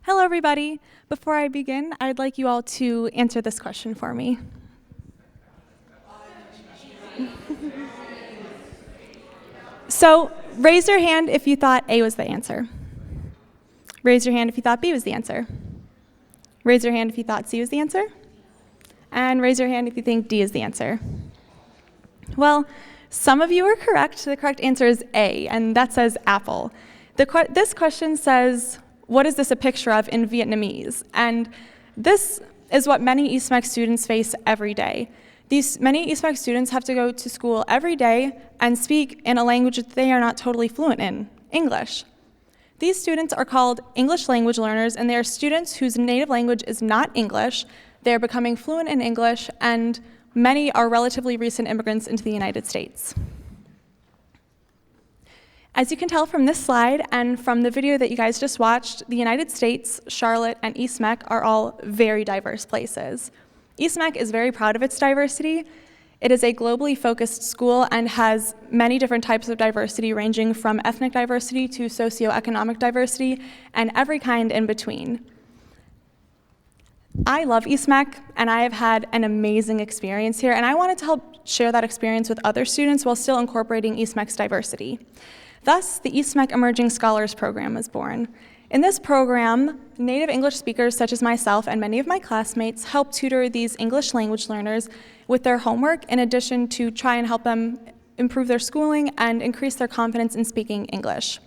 Hello, everybody. Before I begin, I'd like you all to answer this question for me. So, raise your hand if you thought A was the answer. Raise your hand if you thought B was the answer. Raise your hand if you thought C was the answer. And raise your hand if you think D is the answer. Well, some of you are correct. The correct answer is A, and that says apple. This question says, what is this a picture of in Vietnamese? And this is what many EastMech students face every day. Many EastMech students have to go to school every day and speak in a language that they are not totally fluent in, English. These students are called English language learners, and they are students whose native language is not English. They are becoming fluent in English, and many are relatively recent immigrants into the United States. As you can tell from this slide and from the video that you guys just watched, the United States, Charlotte, and EastMech are all very diverse places. EastMech is very proud of its diversity. It is a globally focused school and has many different types of diversity, ranging from ethnic diversity to socioeconomic diversity and every kind in between. I love EastMech, and I have had an amazing experience here, and I wanted to help share that experience with other students while still incorporating EastMech's diversity. Thus, the EastMech Emerging Scholars Program was born. In this program, native English speakers such as myself and many of my classmates help tutor these English language learners with their homework, in addition to try and help them improve their schooling and increase their confidence in speaking English.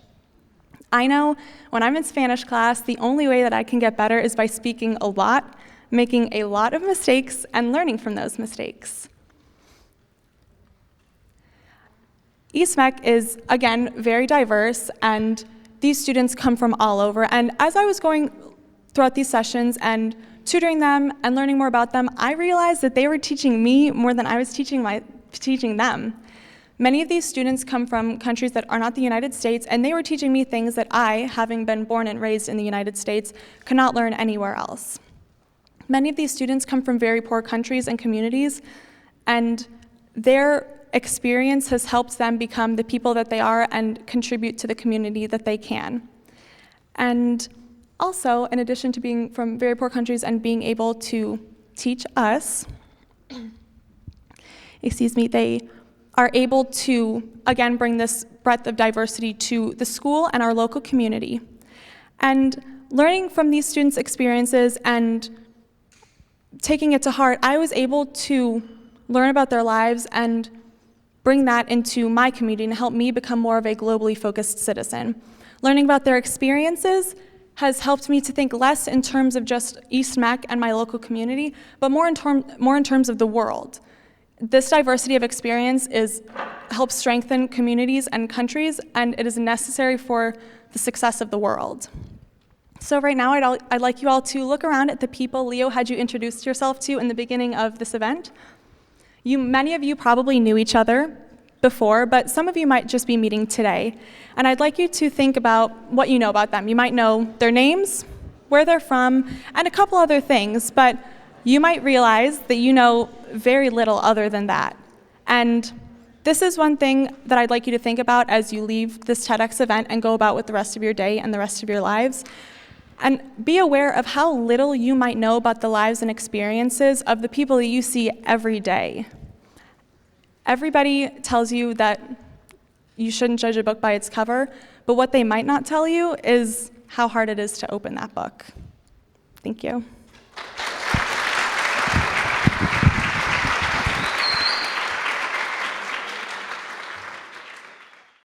I know when I'm in Spanish class, the only way that I can get better is by speaking a lot, making a lot of mistakes, and learning from those mistakes. EastMech is, again, very diverse, and these students come from all over. And as I was going throughout these sessions and tutoring them and learning more about them, I realized that they were teaching me more than I was teaching them. Many of these students come from countries that are not the United States, and they were teaching me things that I, having been born and raised in the United States, could not learn anywhere else. Many of these students come from very poor countries and communities, and their experience has helped them become the people that they are and contribute to the community that they can. And also, in addition to being from very poor countries and being able to teach us, they are able to, again, bring this breadth of diversity to the school and our local community. And learning from these students' experiences and taking it to heart, I was able to learn about their lives and bring that into my community and help me become more of a globally focused citizen. Learning about their experiences has helped me to think less in terms of just EastMech and my local community, but more in terms of the world. This diversity of experience helps strengthen communities and countries, and it is necessary for the success of the world. So right now, I'd like you all to look around at the people Leo had you introduce yourself to in the beginning of this event. Many of you probably knew each other before, but some of you might just be meeting today. And I'd like you to think about what you know about them. You might know their names, where they're from, and a couple other things, but you might realize that you know very little other than that. And this is one thing that I'd like you to think about as you leave this TEDx event and go about with the rest of your day and the rest of your lives. And be aware of how little you might know about the lives and experiences of the people that you see every day. Everybody tells you that you shouldn't judge a book by its cover, but what they might not tell you is how hard it is to open that book. Thank you.